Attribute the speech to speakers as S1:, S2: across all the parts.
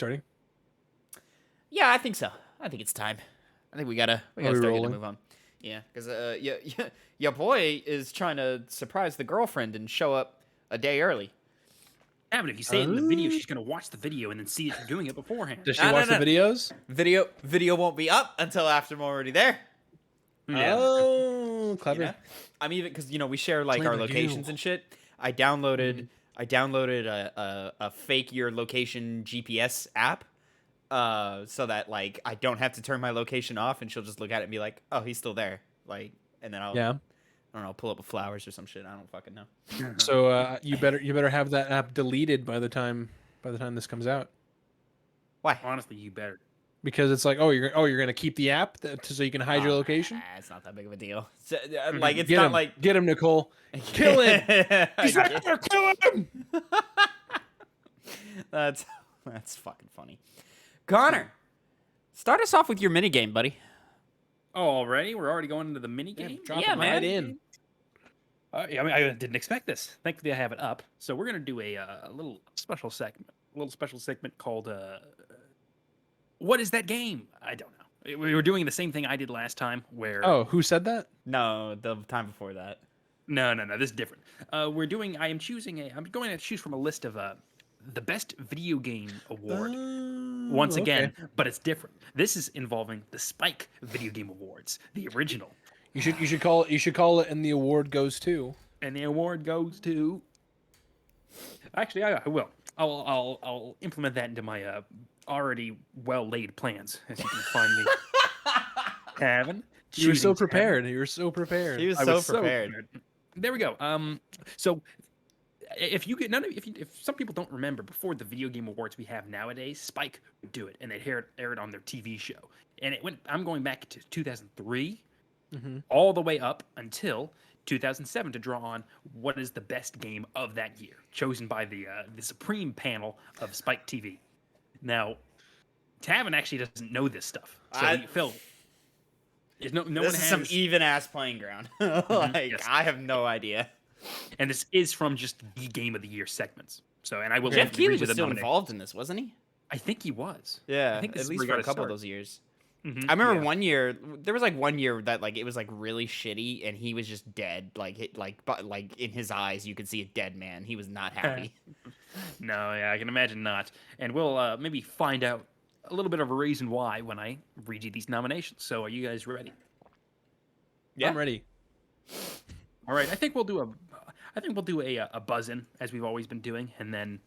S1: starting?
S2: Yeah, I think so. I think it's time. I think we gotta
S1: we
S2: start getting
S1: rolling?
S2: to move on. Yeah, because your boy is trying to surprise the girlfriend and show up a day early.
S3: Yeah, but if you say it in the video, she's gonna watch the video and then see that you're doing it beforehand.
S1: Does she watch the videos?
S2: Video won't be up until after I'm already there.
S3: Yeah.
S1: Oh, clever.
S2: You know? I'm even because we share like our
S1: Clever
S2: locations
S1: you.
S2: and shit. I downloaded a fake your location GPS app, so that like I don't have to turn my location off, and she'll just look at it and be like, "Oh, he's still there." Like, and then I don't know, pull up with flowers or some shit. I don't fucking know.
S1: So you better have that app deleted by the time this comes out,
S2: Why?
S3: Honestly, you better.
S1: because it's like, you're gonna keep the app so you can hide your location.
S2: It's not that big of a deal. So, like it's
S1: Get
S2: not
S1: him.
S2: like
S1: Get him, Nicole. Kill him. He's
S2: I
S1: right there. Kill him.
S2: That's fucking funny. Connor, start us off with your minigame, buddy.
S3: Oh, already? We're already going into the mini game?
S1: Drop
S2: Yeah,
S1: him
S2: man.
S1: right in.
S3: Yeah, I mean, I didn't expect this. Thankfully, I have it up. So we're gonna do a little special segment called "What is that game?" I don't know. We were doing the same thing I did last time, where
S1: Oh, who said that?
S2: No, the time before that.
S3: no, this is different. I'm going to choose from a list of the best video game award. Once again, but it's different. This is involving the Spike Video Game Awards, the original.
S1: You should call it, and the award goes to.
S3: And the award goes to. Actually, I will. I'll implement that into my already well laid plans, as you can find me. Tavin.
S1: You were so prepared. You were so prepared.
S2: He was
S3: I
S2: so
S3: was
S2: prepared.
S3: There we go. So if you get if some people don't remember, before the video game awards we have nowadays, Spike would do it, and they'd air it on their TV show, and it went. I'm going back to 2003, all the way up until 2007 to draw on what is the best game of that year, chosen by the supreme panel of Spike TV. Now, Tavin actually doesn't know this stuff, so Phil. No one
S2: This is
S3: has
S2: some even ass playing ground.
S3: Yes.
S2: I have no idea.
S3: And this is from just the Game of the Year segments. So, and I will
S2: Jeff
S3: read
S2: Keighley
S3: you
S2: was
S3: the
S2: still
S3: nomination.
S2: involved in this, wasn't he?
S3: I think he was.
S2: Yeah,
S3: I think this
S2: at
S3: is
S2: least
S3: where
S2: for
S3: he
S2: a
S3: got
S2: couple
S3: start.
S2: of those years.
S3: Mhm,
S2: I remember
S3: yeah.
S2: one year. There was like one year that like it was like really shitty, and he was just dead. But like in his eyes, you could see a dead man. He was not happy.
S3: No, yeah, I can imagine not. And we'll maybe find out a little bit of a reason why when I read you these nominations. So, are you guys ready?
S2: Yeah.
S1: I'm ready.
S3: All right, I think we'll do a buzz in, as we've always been doing, and then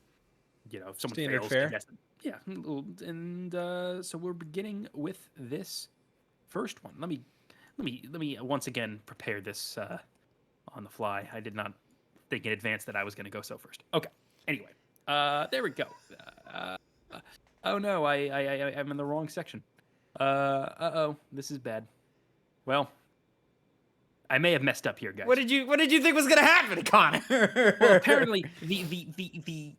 S3: if someone
S1: Standard
S3: fails,
S1: fare.
S3: I guess, yeah. And so we're beginning with this first one. Let me once again prepare this on the fly. I did not think in advance that I was going to go so first. Okay. Anyway, there we go. Oh no, I'm in the wrong section. Oh, this is bad. Well, I may have messed up here, guys.
S2: What did you think was gonna happen, Connor?
S3: Well, apparently the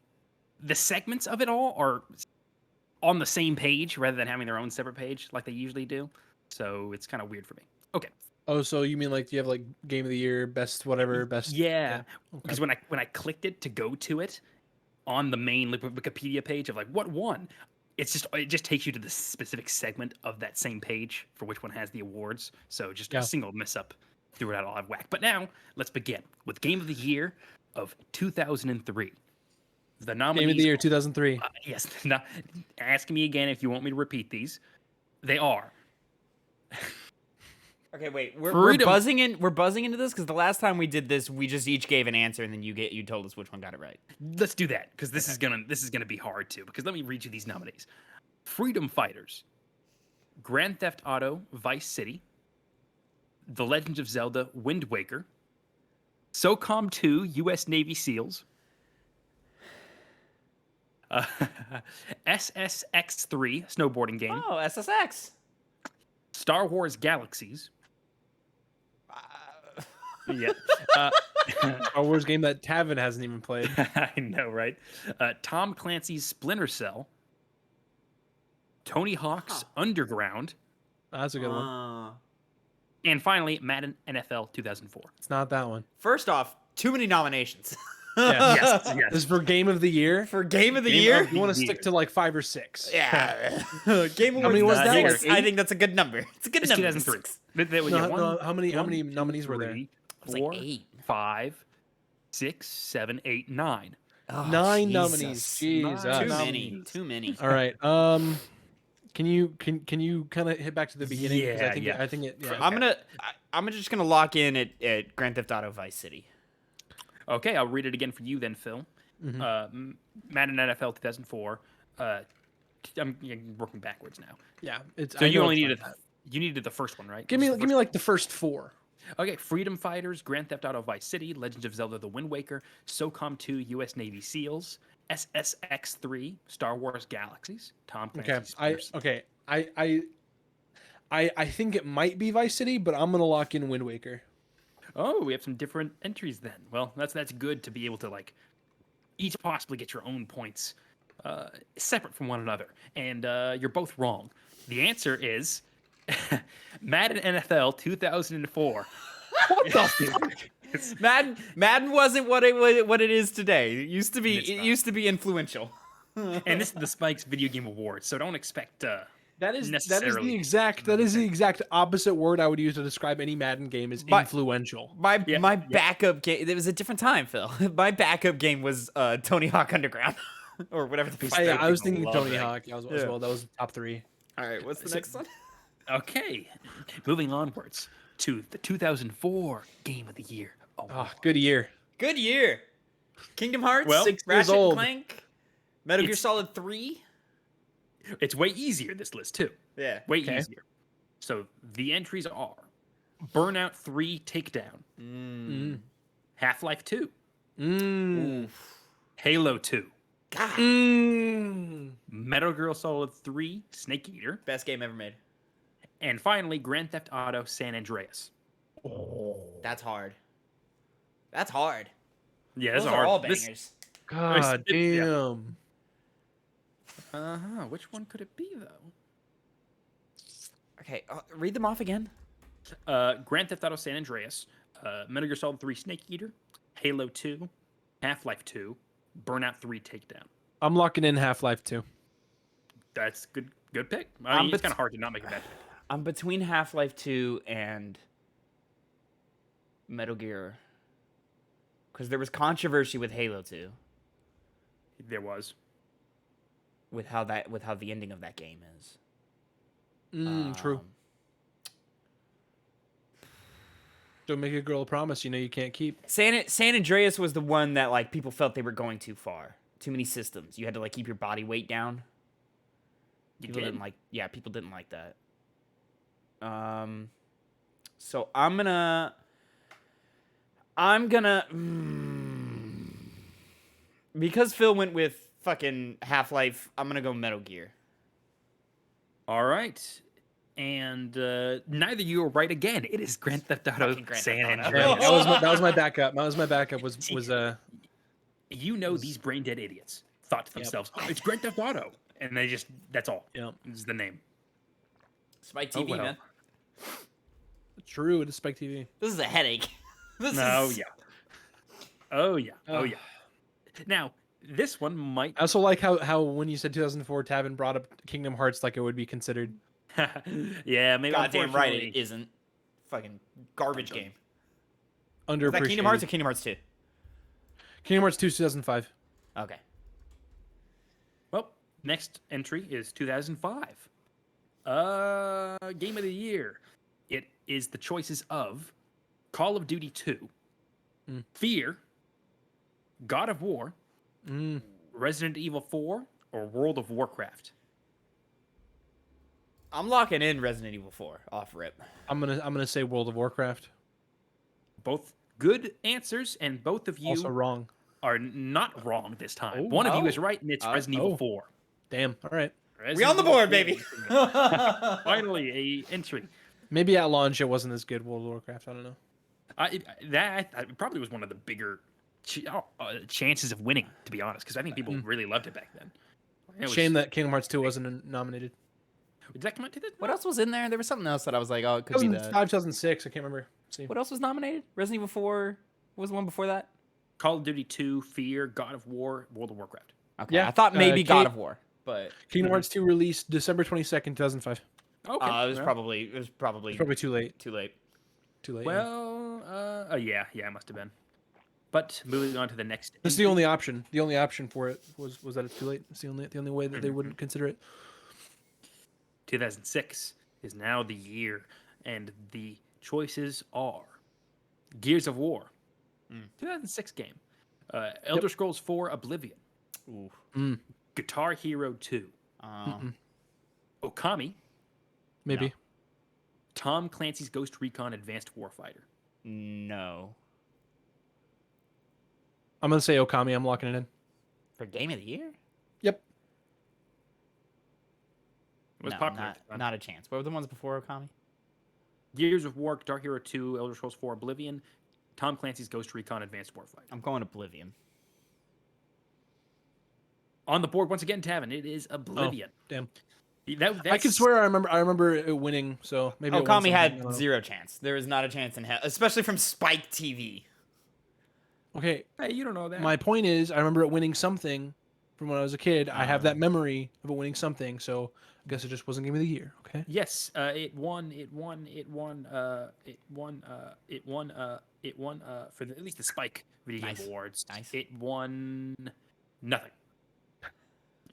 S3: segments of it all are on the same page rather than having their own separate page like they usually do. So it's kind of weird for me. Okay.
S1: Oh, so you mean like you have like Game of the Year, best whatever, best?
S3: Yeah.
S1: Okay.
S3: Because when I clicked it to go to it on the main Wikipedia page of like what won, it just takes you to the specific segment of that same page for which one has the awards. So just a single mess up threw it out all out of whack. But now let's begin with Game of the Year of 2003. The nominees.
S1: Game of the Year 2003.
S3: Yes. Now, ask me again if you want me to repeat these. They are.
S2: Okay, wait. We're buzzing in. We're buzzing into this because the last time we did this, we just each gave an answer, and then you told us which one got it right.
S3: Let's do that because this is gonna be hard too. Because let me read you these nominees: Freedom Fighters, Grand Theft Auto Vice City, The Legend of Zelda Wind Waker, SOCOM 2 U.S. Navy SEALs, SSX3 snowboarding game,
S2: Oh, SSX.
S3: Star Wars Galaxies. Yeah.
S1: Star Wars game that Tavin hasn't even played.
S3: I know, right? Tom Clancy's Splinter Cell, Tony Hawk's Underground,
S1: That's a good one.
S3: and finally, Madden NFL 2004.
S1: It's not that one.
S2: First off, too many nominations.
S3: Yes,
S1: This
S3: yes.
S1: is for game of the year.
S2: For game of the
S3: Game
S2: year?
S3: of
S1: You want to
S3: year.
S1: stick to like 5 or 6.
S2: Yeah. Game
S1: How many
S2: Awards
S1: was that?
S2: 6.
S1: Like
S2: I
S1: 8?
S2: think that's a good number. It's a good
S3: It's
S2: number.
S3: 2003.
S2: 6.
S1: No, how many nominees were there?
S3: It
S2: was like 8.
S3: 5, 6, 7, 8, 9.
S2: Oh,
S1: 9
S2: Jesus.
S1: nominees. Jesus.
S2: Too many.
S3: nominees.
S2: Too many.
S1: All right. Can you kind of hit back to the beginning? Because I think
S3: Yeah.
S1: I think it. Yeah.
S2: I'm just gonna lock in at Grand Theft Auto Vice City.
S3: Okay, I'll read it again for you then, Phil. Madden NFL 2004. I'm working backwards now.
S1: Yeah. It's
S3: So
S1: I
S3: you
S1: know
S3: only
S1: it's
S3: needed
S1: not that.
S3: you needed the first one, right?
S1: Give me like the first 4.
S3: Okay, Freedom Fighters, Grand Theft Auto Vice City, Legends of Zelda: The Wind Waker, SOCOM 2, U.S. Navy SEALs, SSX 3, Star Wars Galaxies, Tom
S1: Okay.
S3: Clancy's Splinter Cell.
S1: I think it might be Vice City, but I'm gonna lock in Wind Waker.
S3: Oh, we have some different entries then. Well, that's good to be able to like each possibly get your own points separate from one another. And you're both wrong. The answer is Madden NFL 2004.
S1: What the fuck?
S2: Madden wasn't what it is today. It used to be
S3: It's not.
S2: influential.
S3: And this is the Spikes Video Game Awards, so don't expect
S1: That is
S3: necessarily.
S1: the exact opposite word I would use to describe any Madden game is
S2: But-
S1: influential.
S2: My
S3: Yeah,
S2: my
S3: yeah.
S2: backup game. It was a different time, Phil. My backup game was Tony Hawk Underground, or whatever the.
S1: I was thinking
S3: love
S1: Tony
S3: that.
S1: Hawk as well. That was top 3.
S2: All right, what's the next one?
S3: Okay, moving onwards to the 2004 Game of the Year.
S1: Oh, good year.
S2: Good year. Kingdom Hearts.
S3: Well,
S1: 6 years
S2: Ratchet and
S1: old.
S2: Clank. Metal Gear
S3: It's-
S2: Solid 3.
S3: It's way easier, this list too.
S2: Yeah.
S3: Way
S1: Okay.
S3: easier. So the entries are Burnout 3 Takedown, Half-Life 2,
S1: Mm.
S3: Halo 2,
S2: God.
S1: Mm.
S3: Metal Gear Solid 3 Snake Eater,
S2: Best game ever made.
S3: and finally Grand Theft Auto San Andreas.
S2: That's hard. That's hard.
S3: Yeah,
S2: Those
S3: that's
S2: are
S3: hard.
S2: all
S3: This-
S2: bangers.
S1: God
S3: Yeah.
S1: damn.
S3: Which one could it be though?
S2: Okay, read them off again.
S3: Grand Theft Auto San Andreas, Metal Gear Solid 3 Snake Eater, Halo 2, Half-Life 2, Burnout 3 Takedown.
S1: I'm locking in Half-Life 2.
S3: That's good pick. I mean, it's
S2: bet-
S3: kind of hard to not make a bad pick.
S2: I'm between Half-Life 2 and Metal Gear. Because there was controversy with Halo 2
S3: There was.
S2: with how the ending of that game is.
S1: True.
S2: Um,
S1: Don't make a girl a promise you know you can't keep.
S2: San Andreas was the one that like people felt they were going too far. Too many systems. You had to like keep your body weight down. People didn't like people didn't like that. So I'm gonna because Phil went with fucking Half-Life, I'm gonna go Metal Gear.
S3: All right. And neither you are right again. It is Grand Theft Auto
S2: Fucking Grand
S3: San
S2: Theft Auto.
S3: Andreas.
S1: That was my backup. That was my backup. Was
S3: You know these brain dead idiots thought to themselves, oh, it's Grand Theft Auto. And they just, that's all.
S1: yeah.
S3: This is the name.
S2: Spike
S3: Oh,
S2: TV,
S3: well.
S2: man.
S1: True. It is Spike TV.
S2: This is a headache.
S3: Oh,
S2: is...
S3: yeah. Oh, yeah. Oh,
S1: Ugh.
S3: yeah. Now, this one might.
S1: I also like how when you said 2004, Tavin brought up Kingdom Hearts like it would be considered.
S3: Yeah, maybe.
S2: Goddamn right it
S3: unfortunately-
S2: isn't. Fucking garbage game.
S1: Underappreciated.
S2: Is that Kingdom Hearts or Kingdom Hearts 2?
S1: Kingdom Hearts 2, 2005.
S2: Okay.
S3: Well, next entry is 2005. Game of the Year. It is the choices of Call of Duty 2, Fear, God of War, Resident Evil 4, or World of Warcraft.
S2: I'm locking in Resident Evil 4 off rip.
S1: I'm gonna say World of Warcraft.
S3: Both good answers, and both of you
S1: Also wrong.
S3: are not wrong this time.
S1: Oh.
S3: One of you
S2: Oh.
S3: is right, and it's Resident Evil 4.
S1: Damn. All right.
S2: We on the board, baby.
S3: Finally, a entry.
S1: Maybe at launch it wasn't as good. World of Warcraft. I don't know.
S3: That probably was one of the bigger chances of winning, to be honest, because I think people really loved it back then. It was-
S1: Shame that Kingdom Hearts 2 wasn't nominated.
S3: Did that come out? Did it?
S2: What else was in there? There was something else that I was like, oh, it could be that.
S1: 2005, 2006. I can't remember. See.
S2: What else was nominated? Resident Evil 4 what was the one before that?
S3: Call of Duty 2, Fear, God of War, World of Warcraft.
S2: Okay,
S1: Yeah,
S2: I thought maybe
S1: Kate-
S2: God of War, but
S1: Kingdom Hearts 2 released December 22nd, 2005.
S3: Okay.
S2: it was
S3: well,
S2: probably
S1: It's probably too late.
S2: too late.
S1: Too late.
S3: Well, yeah, it must have been. But moving on to the next.
S1: That's the
S3: entry.
S1: only option. The only option for it was that it's too late. It's the only way that they wouldn't consider it.
S3: 2006 is now the year, and the choices are Gears of War, 2006 game, Elder Scrolls 4 Oblivion,
S2: Ooh.
S3: Guitar Hero 2, Okami,
S1: Maybe.
S3: No. Tom Clancy's Ghost Recon Advanced Warfighter.
S2: No.
S1: I'm gonna say Okami. I'm locking it in.
S2: For game of the year?
S1: Yep.
S3: It was
S2: No,
S3: popular. at the time.
S2: not a chance. What were the ones before Okami?
S3: Gears of War, Guitar Hero 2, Elder Scrolls 4 Oblivion, Tom Clancy's Ghost Recon Advanced Warfighter.
S2: I'm going Oblivion.
S3: On the board once again, Tavin. It is Oblivion.
S1: Damn.
S3: That's,
S1: I can swear I remember it winning. So maybe it won
S2: Okami
S1: something, I
S2: had
S1: don't know.
S2: zero chance. There was not a chance in hell, especially from Spike TV.
S1: Okay.
S3: Hey, you don't know that.
S1: My point is, I remember it winning something from when I was a kid. I have that memory of it winning something. So I guess it just wasn't Game of the Year. Okay.
S3: Yes, it won for at least the Spike Video Game
S2: Nice.
S3: Awards.
S2: Nice.
S3: It won nothing.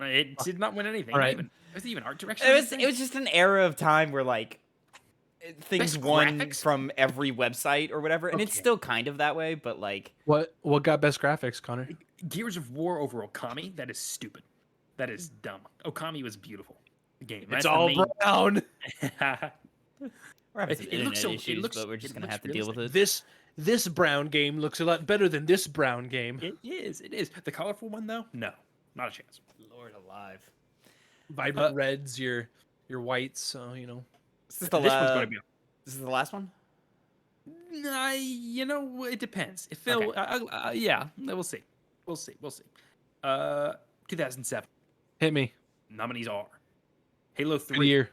S3: It did not win anything.
S1: All right.
S3: Was it even art direction?
S2: It was just an era of time where like things
S3: Best
S2: won
S3: graphics?
S2: from every website or whatever, and it's
S3: Okay.
S2: still kind of that way, but like
S1: What got best graphics, Connor?
S3: Gears of War over Okami. That is stupid. That is dumb. Okami was beautiful. The game.
S1: It's all brown.
S2: we're having some
S3: It
S2: internet
S3: looks so- it
S2: issues,
S3: looks-
S2: but we're just
S3: it
S2: gonna
S3: looks
S2: have to deal with it.
S1: This brown game looks a lot better than this brown game.
S3: It is. It is. The colorful one though, no, not a chance.
S2: Lord alive.
S1: Vibrant reds, your whites. So
S2: Is this
S3: This one's going to be.
S2: This is the last one?
S3: You know, it depends. If Phil,
S2: Okay.
S3: yeah, we'll see. We'll see. 2007
S1: hit me.
S3: nominees are Halo
S1: Good
S3: 3.
S1: year.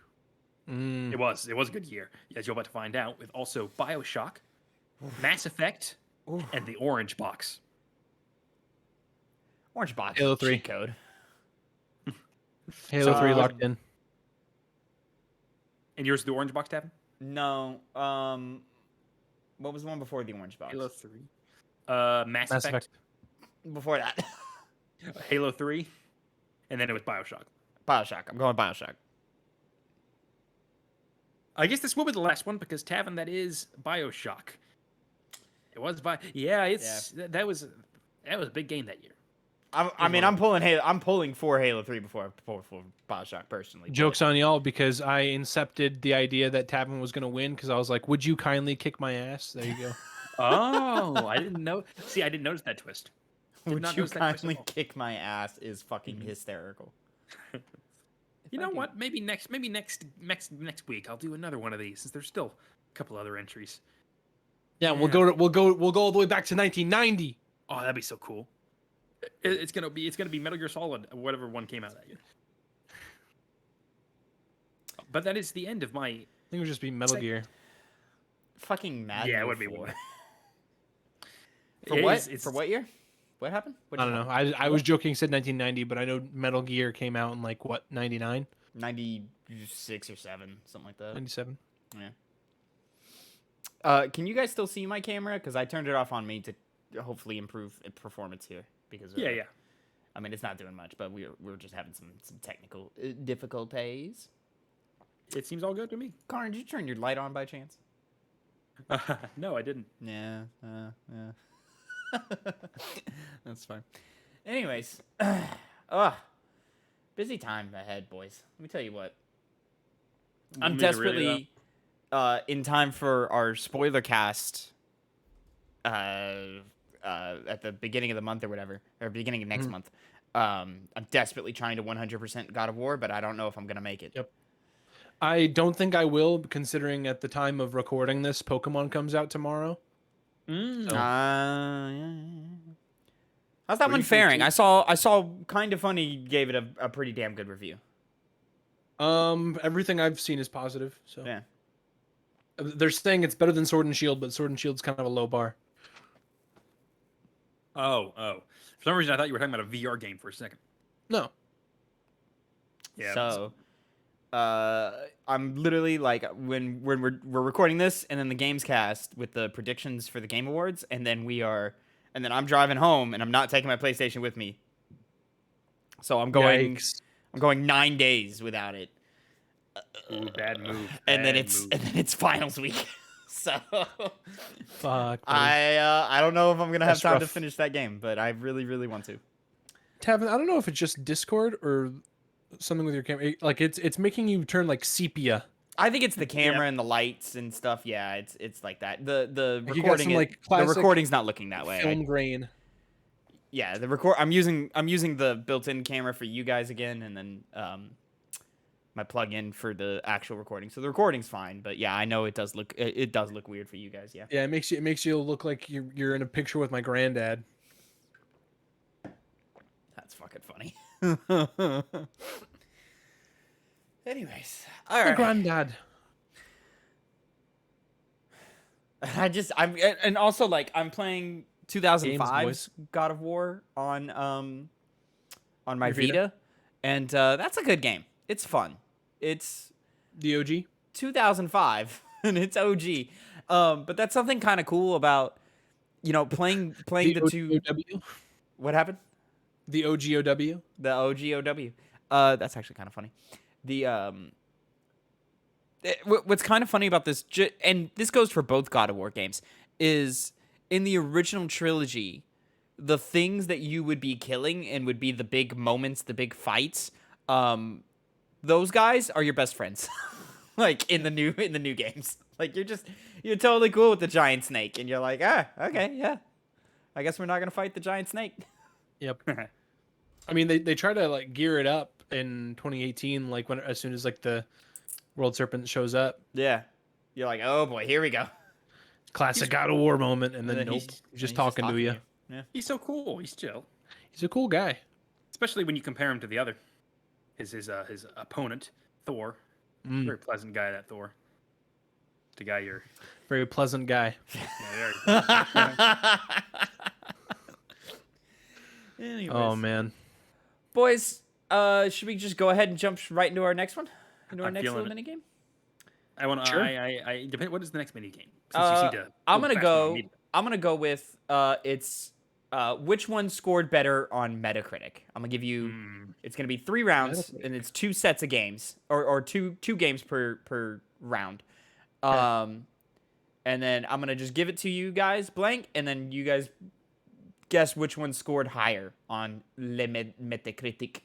S3: It was a good year, as you're about to find out. With also BioShock, Mass Effect, and the Orange Box.
S2: Orange box.
S1: Halo 3.
S2: Cheat code.
S1: Halo 3
S3: So-
S1: locked in.
S3: And yours is the Orange Box, Tavin?
S2: No. What was the one before the orange box?
S3: Halo 3. Mass
S1: Mass
S3: Effect,
S2: Before that.
S3: Halo 3, and then it was BioShock.
S2: BioShock. I'm going BioShock.
S3: I guess this will be the last one because Tavin, that is BioShock. It was that was a big game that year.
S2: I'm pulling for Halo 3 before BioShock personally. but-
S1: Joke's on y'all because I incepted the idea that Tavin was going to win because I was like, would you kindly kick my ass? There you go.
S3: Oh, I didn't know. See, I didn't notice that twist. Did
S2: Would
S3: not
S2: you
S3: notice that twist at
S2: kindly
S3: all.
S2: kick my ass is fucking hysterical.
S3: You know what? Maybe next week I'll do another one of these since there's still a couple other entries.
S1: Yeah, we'll go all the way back to 1990.
S3: Oh, that'd be so cool. It's gonna be Metal Gear Solid, whatever one came out that year. But that is the end of my.
S1: I think it would just be Metal Gear.
S2: Fucking mad.
S3: Yeah, it would be
S2: 4.
S3: one.
S2: For
S3: It
S2: what?
S3: is-
S2: For what year? What happened?
S1: I don't know. I was joking, said 1990, but I know Metal Gear came out in like what 99,
S2: 96 or 7, something like that.
S1: 97.
S2: Yeah. Can you guys still see my camera? Because I turned it off on me to hopefully improve performance here. Because
S3: Yeah.
S2: I mean, it's not doing much, but we're just having some technical difficulties.
S3: It seems all good to me.
S2: Connor, did you turn your light on by chance?
S3: No, I didn't.
S2: Yeah. That's fine. Anyways, busy time ahead, boys. Let me tell you what. I'm
S3: Want me to read it
S2: desperately in time for our spoiler cast at the beginning of the month or whatever, or beginning of next month. I'm desperately trying to 100% God of War, but I don't know if I'm gonna make it.
S1: Yep. I don't think I will, considering at the time of recording this, Pokemon comes out tomorrow.
S2: Yeah. How's that one
S3: Briefly,
S2: faring?
S3: too.
S2: I saw Kind of Funny gave it a pretty damn good review.
S1: Everything I've seen is positive. So
S2: Yeah.
S1: they're saying it's better than Sword and Shield, but Sword and Shield's kind of a low bar.
S3: Oh. For some reason, I thought you were talking about a VR game for a second.
S1: No.
S3: Yeah.
S2: So, I'm literally like when we're recording this, and then the games cast with the predictions for the Game Awards, and then I'm driving home, and I'm not taking my PlayStation with me. So I'm going
S1: Yikes.
S2: 9 days without it.
S3: Ooh, bad move.
S2: And then
S3: bad
S2: it's
S3: move.
S2: finals week. So
S1: Fuck. buddy.
S2: I don't know if I'm gonna have
S1: That's
S2: time to
S1: rough.
S2: finish that game, but I really, really want to.
S1: Tavin, I don't know if it's just Discord or something with your camera. Like it's making you turn like sepia.
S2: I think it's the camera and the lights and stuff. Yeah, it's like that. The
S1: Like you got
S2: recording
S1: some, like,
S2: the
S1: classic
S2: recording's not looking that way.
S1: Film grain.
S2: Yeah, I'm using the built-in camera for you guys again, and then my plug-in for the actual recording. So the recording's fine, but yeah, I know it does look weird for you guys. Yeah.
S1: Yeah, it makes you look like you're in a picture with my granddad.
S2: That's fucking funny. Anyways, all
S1: My
S2: right.
S1: granddad.
S2: And also like I'm playing 2005's
S1: boys.
S2: God of War on my
S1: Your Vita?
S2: Vita, and that's a good game. It's fun. It's
S1: The OG.
S2: 2005 and it's OG. But that's something kind of cool about playing the two.
S1: OGOW.
S2: What happened?
S1: The OGOW.
S2: The OGOW. That's actually kind of funny. What's kind of funny about this, and this goes for both God of War games, is in the original trilogy, the things that you would be killing and would be the big moments, the big fights, those guys are your best friends. Like in the new games, like you're totally cool with the giant snake, and you're like, okay, yeah, I guess we're not gonna fight the giant snake.
S1: Yep. I mean, they try to like gear it up in 2018, like as soon as like the World Serpent shows up.
S2: Yeah, you're like, oh boy, here we go.
S1: Classic God of War moment, and then
S2: And then
S1: nope,
S2: he's
S1: he's just talking to you.
S2: Yeah.
S3: He's so cool. He's chill.
S1: He's a cool guy.
S3: Especially when you compare him to the other, his opponent, Thor.
S1: Mm,
S3: Very pleasant guy, that Thor. The guy you're.
S1: very pleasant guy.
S3: Yeah, very.
S2: Anyways.
S1: Oh man.
S2: Boys, should we just go ahead and jump right into our next one? Into our
S3: I'm
S2: next little
S3: feeling
S2: mini game?
S3: I want to.
S1: Sure.
S3: I depend. What is the next mini game?
S2: I'm gonna go with it's which one scored better on Metacritic. I'm gonna give you. It's gonna be 3 rounds, and it's 2 sets of games, or two games per round. And then I'm gonna just give it to you guys blank, and then you guys guess which one scored higher on Metacritic.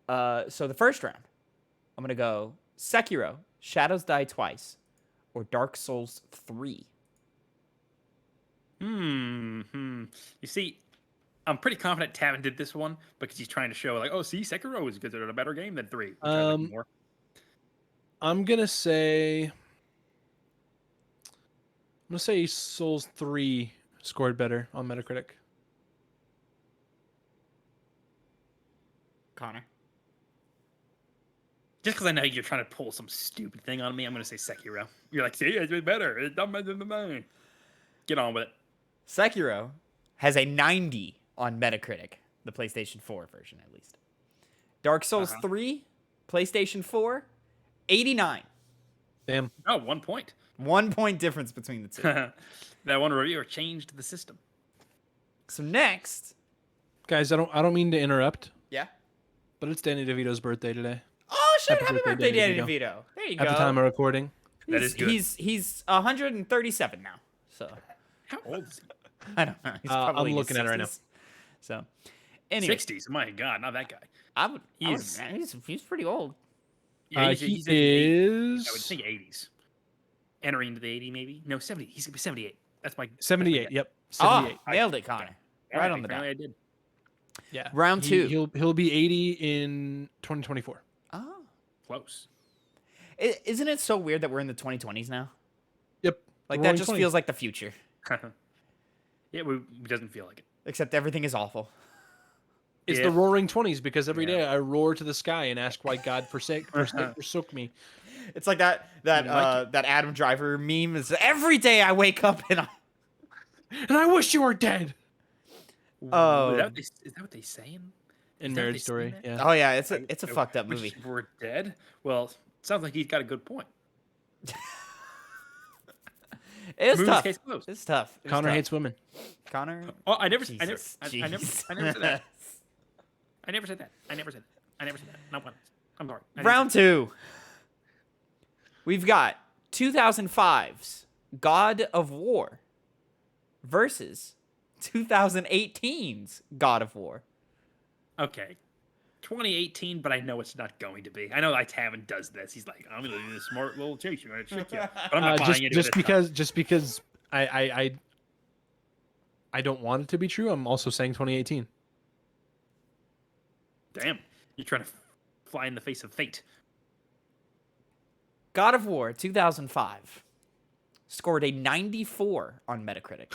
S2: So the first round, I'm gonna go Sekiro, Shadows Die Twice, or Dark Souls 3.
S3: You see, I'm pretty confident Tavin did this one because he's trying to show like, oh, see, Sekiro is considered a better game than 3. Which I like more.
S1: I'm gonna say Souls 3 scored better on Metacritic.
S2: Connor.
S3: Just because I know you're trying to pull some stupid thing on me, I'm going to say Sekiro. You're like, see, it's better. It's done better than mine. Get on with it.
S2: Sekiro has a 90 on Metacritic, the PlayStation 4 version at least. Dark Souls 3, PlayStation 4, 89.
S1: Damn.
S3: Oh, 1 point.
S2: 1 point difference between the two.
S3: That one reviewer changed the system.
S2: So next,
S1: Guys, I don't mean to interrupt,
S2: yeah.
S1: but it's Danny DeVito's birthday today.
S2: Oh shit!
S1: Happy
S2: Happy
S1: birthday,
S2: birthday, Danny
S1: Danny
S2: DeVito. There you
S1: At
S2: go.
S1: the time of recording.
S3: That is good.
S2: He's 137 now. So
S3: How old is he?
S2: I don't know. He's
S1: I'm
S2: probably in his
S1: looking at it right now.
S2: 60s. So anyway,
S3: 60s. My God, not that guy.
S2: he's pretty old.
S3: Yeah,
S1: He
S3: he's in the 80s. I would
S1: is
S3: think 80s. Entering into the 80 maybe. No, 70. He's going to be 78. That's my
S1: 78. Yep.
S2: Oh,
S1: 78.
S2: nailed it, Connor. Right on the dot.
S3: I did.
S1: Yeah.
S2: Round 2.
S1: He'll be 80 in 2024.
S2: Oh,
S3: Close.
S2: isn't it so weird that we're in the 2020s now?
S1: Yep.
S2: Like
S1: The
S2: that
S1: Roaring
S2: just
S1: 20s.
S2: feels like the future.
S3: Yeah, it doesn't feel like it.
S2: Except everything is awful.
S1: It's
S3: Yeah.
S1: the Roaring 20s because every
S3: Yeah.
S1: day I roar to the sky and ask why God forsook me.
S2: It's like that Adam Driver meme is every day I wake up and
S1: And I wish you were dead.
S2: Oh.
S3: Is that what they saying?
S1: In
S3: Is that what
S1: Marriage
S3: they
S1: Story.
S3: saying,
S1: Yeah.
S2: Oh yeah, it's
S3: man?
S2: a fucked up movie.
S3: We're dead. Well, sounds like he's got a good point.
S2: It was
S3: Movie's
S2: tough.
S3: case closed.
S2: It's tough. It was
S1: Connor
S2: tough.
S1: hates women.
S2: Connor.
S3: Oh, I never said that.
S2: Jesus.
S3: I never said that. I never said that. Not once. I'm sorry. I never
S2: Round
S3: said
S2: 2. We've got 2005's God of War versus 2018's God of War.
S3: that. Okay. 2018, but I know it's not going to be. I know Tavin does this. He's like, I'm gonna do this smart little chase. I'm gonna trick you. But I'm not buying into it.
S1: Just because I don't want it to be true. I'm also saying 2018.
S3: Damn, you're trying to fly in the face of fate.
S2: God of War 2005 scored a 94 on Metacritic.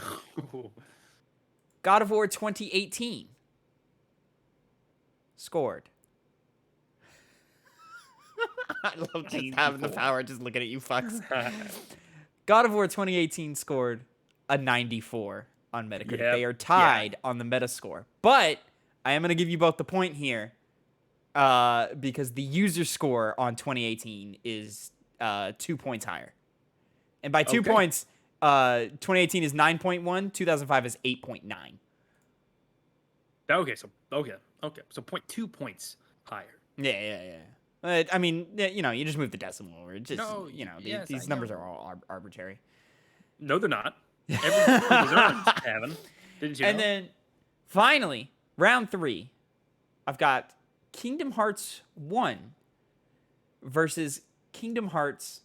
S2: God of War 2018 scored. I love just having the power just looking at you fucks. God of War 2018 scored a 94 on Metacritic.
S3: Yep.
S2: They are tied on the Metascore. But I am going to give you both the point here because the user score on 2018 is 2 points higher. And by 2 points, 2018 is 9.1, 2005 is 8.9.
S3: Okay, so 0.2 points higher.
S2: Yeah. I mean, you just move the decimal over. It's just,
S3: No, yes,
S2: these
S3: I
S2: numbers
S3: know.
S2: are all arbitrary.
S3: No, they're not. Every point is earned, Tavin. Didn't you
S2: And
S3: know?
S2: then, finally, round 3, I've got Kingdom Hearts 1 versus Kingdom Hearts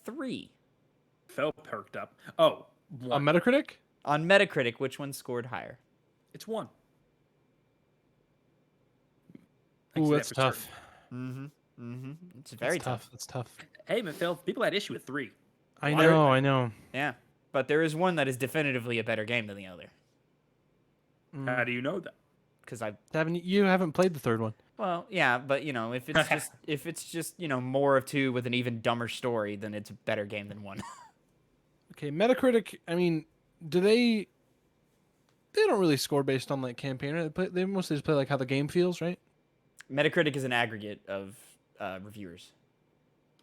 S2: 3.
S3: Fell perked up. Oh,
S1: On
S3: one.
S1: Metacritic?
S2: On Metacritic, which one scored higher?
S3: It's one. I can
S1: Ooh,
S3: say that
S1: that's
S3: for
S1: tough.
S3: certain.
S2: It's very
S1: That's
S2: tough.
S1: That's tough.
S3: Hey, Phil, people had issue with 3.
S1: I
S3: Why-
S1: know.
S2: Yeah. But there is one that is definitively a better game than the other.
S3: How do you know that?
S2: Because I
S1: You haven't played the third one.
S2: Well, yeah, but if it's just more of 2 with an even dumber story, then it's a better game than 1.
S1: Okay, Metacritic. I mean, do they? They don't really score based on like campaign. Right? They mostly just play like how the game feels, right?
S2: Metacritic is an aggregate of reviewers.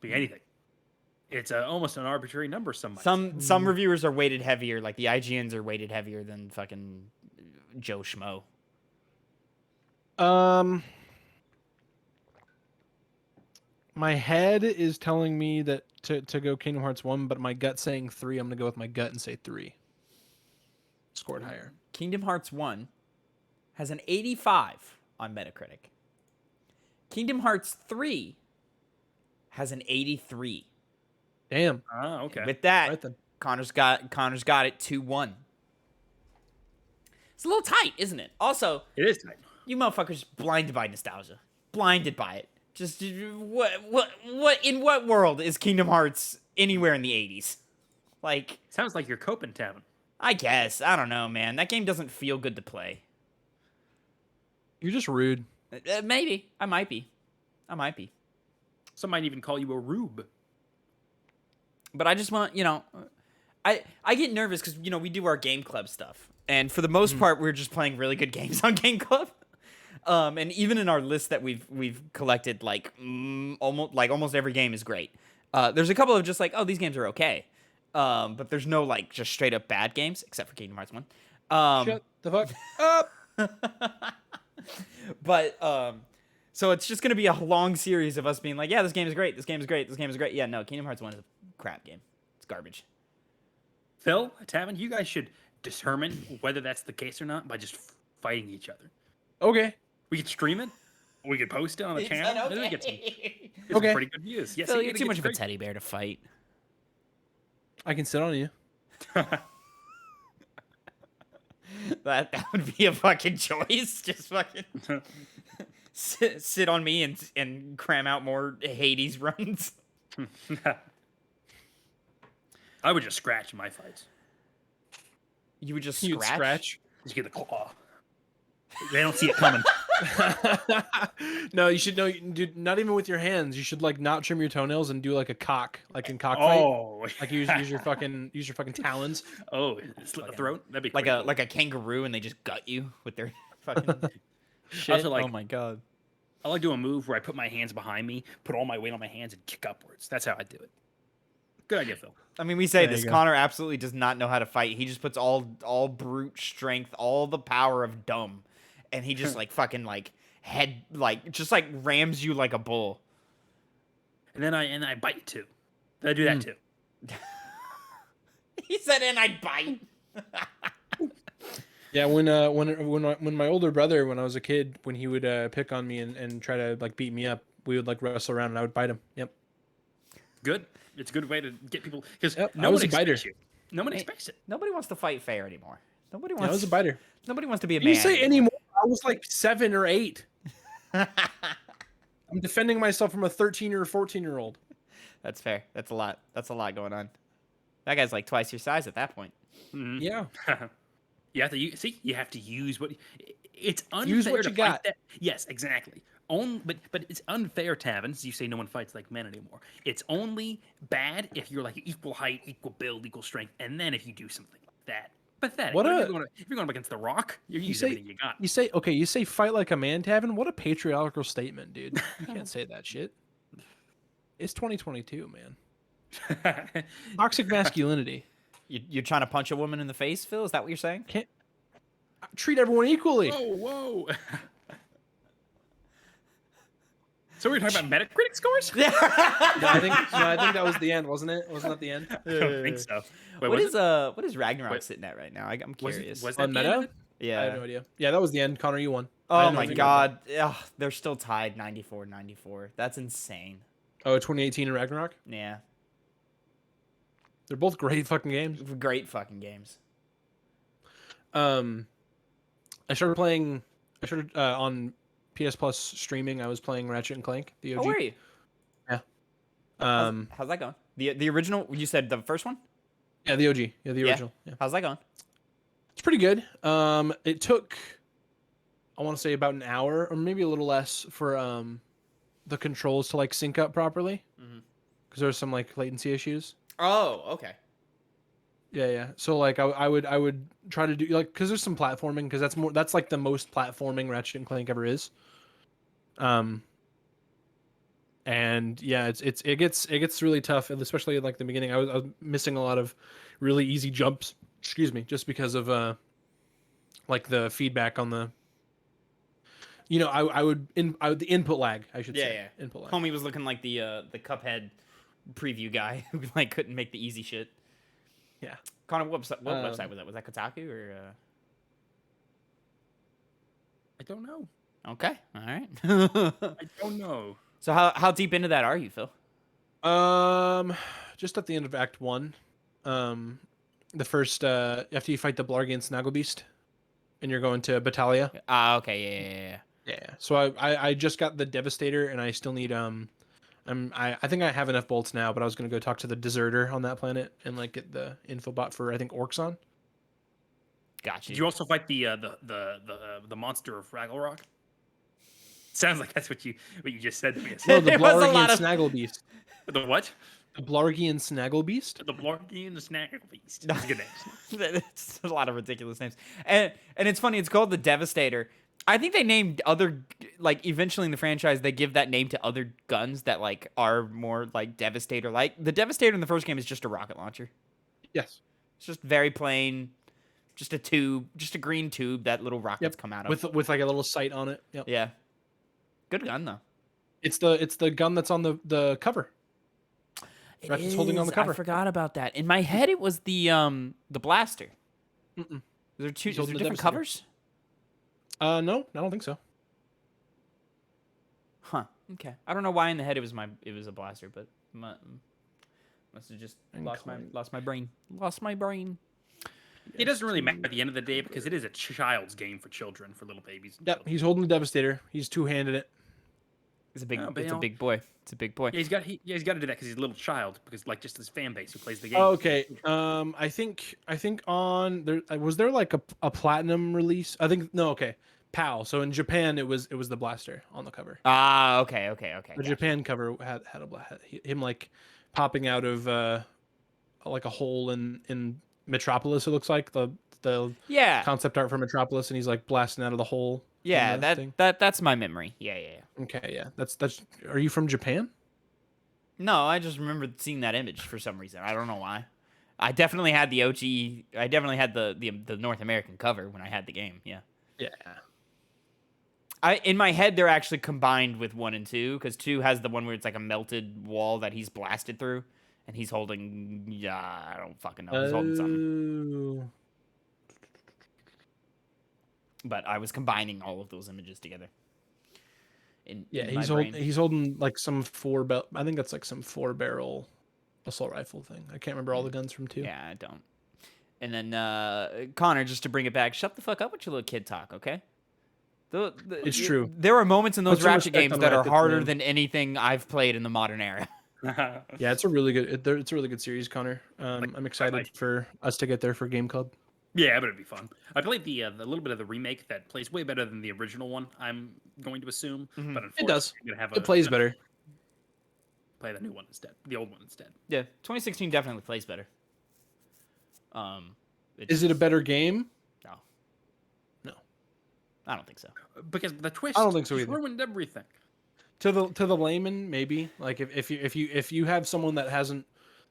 S3: Be anything. It's almost an arbitrary number. Some might say.
S2: Some reviewers are weighted heavier, like the IGNs are weighted heavier than fucking Joe Schmo.
S1: My head is telling me that to go Kingdom Hearts 1, but my gut saying 3. I'm gonna go with my gut and say 3. Scored higher.
S2: Kingdom Hearts 1 has an 85 on Metacritic. Kingdom Hearts 3 has an 83.
S1: Damn.
S3: Ah, okay.
S2: With that,
S1: Right then.
S2: Connor's got it 2-1. It's a little tight, isn't it? Also,
S3: It is tight.
S2: you motherfuckers blinded by nostalgia. Blinded by it. Just what in what world is Kingdom Hearts anywhere in the 80s? Like,
S3: Sounds like you're coping, Tavin.
S2: I guess. I don't know, man. That game doesn't feel good to play.
S1: You're just rude.
S2: Maybe. I might be.
S3: Some might even call you a rube.
S2: But I just want, I get nervous because, we do our game club stuff. And for the most part, we're just playing really good games on Game Club. And even in our list that we've collected, almost every game is great. There's a couple of just like, oh, these games are okay. But there's no like just straight up bad games except for Kingdom Hearts 1.
S1: Shut the fuck up.
S2: But so it's just gonna be a long series of us being like, yeah, this game is great. This game is great. This game is great. Yeah, no, Kingdom Hearts 1 is a crap game. It's garbage.
S3: Phil, Tavin, you guys should determine whether that's the case or not by just fighting each other.
S1: Okay.
S3: We could stream it. We could post it on the
S2: Is
S3: channel.
S2: that
S3: Maybe we get
S2: okay?
S3: some
S1: Okay.
S3: pretty good views. Yes,
S2: Phil, you're too much of a teddy bear to fight.
S1: I can sit on you.
S2: That would be a fucking choice. Just fucking sit on me and cram out more Hades runs.
S3: I would just scratch in my fights.
S2: You would just
S1: You'd
S2: scratch.
S1: scratch.
S3: Just get the claw. They don't see it coming.
S1: No, you should know. Dude, not even with your hands. You should like not trim your toenails and do like a cock, like in cockfight.
S3: Oh,
S1: Like use your fucking talons.
S3: oh, slit the throat. That'd be
S2: Like
S3: pretty
S2: a
S3: cool.
S2: like a kangaroo, and they just gut you with their fucking shit.
S3: Also, like-
S2: oh my god.
S3: I like doing a move where I put my hands behind me, put all my weight on my hands, and kick upwards. That's how I do it. Good idea, Phil.
S2: I mean, we say
S1: There
S2: this.
S1: you go.
S2: Connor absolutely does not know how to fight. He just puts all brute strength, all the power of dumb, and he just like fucking like head like just like rams you like a bull.
S3: And then I bite too. I do that too.
S2: He said, "And I bite."
S1: Yeah, when my older brother, when I was a kid, when he would pick on me and try to like beat me up, we would like wrestle around and I would bite him. Yep.
S3: Good. It's a good way to get people because
S1: Yep, I
S3: no
S1: was
S3: one
S1: a biter.
S3: expects you. No one expects it.
S2: Nobody wants to fight fair anymore. Nobody
S1: Yeah,
S2: wants.
S1: I was a biter.
S2: Nobody wants to be a
S1: Did
S2: man.
S1: you say anymore? I was like 7 or 8. I'm defending myself from a 13 or 14-year-old.
S2: That's fair. That's a lot. That's a lot going on. That guy's like twice your size at that point.
S3: Mhm.
S1: Yeah.
S3: You have to you have to use what it's unfair
S1: Use what
S3: to
S1: you
S3: fight
S1: got.
S3: that. Yes, exactly. But it's unfair, Tavin. As you say, no one fights like men anymore. It's only bad if you're like equal height, equal build, equal strength, and then if you do something like that, pathetic.
S1: What
S3: But
S1: a-
S3: if you're going up against the Rock, you're
S1: You
S3: using
S1: say-
S3: everything you got.
S1: You say fight like a man, Tavin. What a patriarchal statement, dude. You can't say that shit. It's 2022, man. Toxic masculinity.
S2: You're trying to punch a woman in the face, Phil? Is that what you're saying?
S1: Can't treat everyone equally.
S3: Whoa. So we were talking about Metacritic scores?
S1: No, I think that was the end, wasn't it? Wasn't that the end?
S3: I don't think so. Wait,
S2: What is Ragnarok
S3: Wait.
S2: sitting at right now? I'm
S3: was
S2: curious.
S3: that
S1: On
S3: the end of
S1: meta?
S3: it?
S2: yeah.
S1: I have no idea. Yeah, that was the end. Connor, you won. I
S2: Oh
S1: didn't know
S2: my
S1: anything about
S2: god. Ugh, they're still tied 94-94. That's insane.
S1: that. Oh, 2018 and Ragnarok.
S2: Yeah.
S1: They're both great fucking games.
S2: Great fucking games.
S1: I started on PS Plus streaming. I was playing Ratchet and Clank, the OG.
S2: Oh, were you?
S1: Um,
S2: How's that going? The original, you said the first one?
S1: yeah, the OG. Yeah, the
S2: Yeah.
S1: original. Yeah.
S2: How's that going?
S1: It's pretty good. It took, I want to say about an hour or maybe a little less for the controls to like sync up properly
S2: Mhm.
S1: because there's some like latency issues.
S2: Oh, okay.
S1: Yeah. So like I would try to do like because there's some platforming because that's like the most platforming Ratchet and Clank ever is. And yeah, it gets really tough, and especially like the beginning. I was missing a lot of really easy jumps. Excuse me, just because of like the feedback on the. You know, the input lag. I should say.
S2: Yeah.
S1: Input lag.
S2: Homie was looking like the Cuphead preview guy who like couldn't make the easy shit.
S1: Yeah.
S2: Connor, what website was that? Was that Kotaku or?
S3: I don't know.
S2: Okay, all right.
S3: I don't know.
S2: So how deep into that are you, Phil?
S1: Just at the end of Act 1, the first after you fight the Blargian Snagglebeast, and you're going to Battalia.
S2: Ah, okay, yeah.
S1: Yeah. So I just got the Devastator, and I still need I think I have enough bolts now, but I was gonna go talk to the Deserter on that planet and like get the info bot for I think Orxon.
S2: Got you.
S3: Did you also fight the monster of Ragnarok? Sounds like that's what you just said to me.
S1: No, the
S2: There was a
S1: Blargian
S2: lot of-
S1: Snagglebeast.
S3: The what?
S1: The Blargian Snagglebeast.
S3: The Blargy and the Snagglebeast. That's a good name.
S2: It's a lot of ridiculous names, and it's funny. It's called the Devastator. I think they named other like eventually in the franchise they give that name to other guns that like are more like Devastator. Like the Devastator in the first game is just a rocket launcher.
S1: Yes.
S2: It's just very plain, just a tube, just a green tube that little rockets come out of.
S1: With like a little sight on it. Yep.
S2: Yeah, good gun though.
S1: It's the gun that's on the cover. Ratchet's holding on the cover.
S2: I forgot about that. In my head, it was the blaster.
S1: Mm-mm.
S2: Is there two?
S1: He's
S2: Is there
S1: holding the
S2: different
S1: Devastator.
S2: covers?
S1: No, I don't think so.
S2: Huh. Okay. I don't know why in the head it was a blaster, but must have just
S1: And
S2: lost my brain.
S3: It doesn't really matter at the end of the day because it is a child's game for children, for little babies. And
S1: Yep,
S3: children.
S1: he's holding the Devastator. He's two-handed it.
S2: It's a big.
S3: Oh, but
S2: It's
S3: you
S2: a
S3: know-
S2: big boy. It's a big boy.
S3: Yeah, he's got to do that because he's a little child. Because like just his fan base who plays the game.
S1: Oh, okay. I think on there was there like a platinum release. I think no. Okay, PAL. So in Japan, it was the blaster on the cover.
S2: Ah, okay.
S1: The
S2: Gotcha.
S1: Japan cover had him like popping out of like a hole in Metropolis. It looks like the
S2: Yeah,
S1: concept art for Metropolis, and he's like blasting out of the hole in
S2: yeah.
S1: the thing.
S2: That's my memory. Yeah.
S1: Okay, yeah, that's. Are you from Japan?
S2: No, I just remember seeing that image for some reason. I don't know why. I definitely had the OG. I definitely had the North American cover when I had the game. Yeah.
S1: Yeah.
S2: In my head, they're actually combined with 1 and 2 because 2 has the one where it's like a melted wall that he's blasted through, and he's holding. Yeah, I don't fucking know. He's holding something.
S1: Oh.
S2: But I was combining all of those images together.
S1: Yeah,
S2: in my brain.
S1: he's holding like some I think that's like some 4-barrel assault rifle thing. I can't remember all the guns from 2.
S2: Yeah, I don't. And then Connor, just to bring it back, shut the fuck up with your little kid talk, okay?
S1: It's true.
S2: There are moments in those
S1: Put some
S2: Ratchet
S1: respect
S2: games
S1: on
S2: that are
S1: Ratchet's
S2: harder
S1: name.
S2: than anything I've played in the modern era.
S1: Yeah, it's a really good series, Connor. I'm excited for us to get there for Game Club.
S3: Yeah, but it'd be fun. I played the little bit of the remake that plays way better than the original one. I'm going to assume, but
S1: It does.
S3: I'm gonna have
S1: It plays better.
S3: Play the new one instead, the old one instead.
S2: Yeah, 2016 definitely plays better.
S1: Is it a better game?
S2: No.
S1: No.
S2: I don't think so.
S3: Because the twist,
S1: I don't think so
S3: just
S1: either.
S3: ruined everything.
S1: To the layman, maybe. Like if you have someone that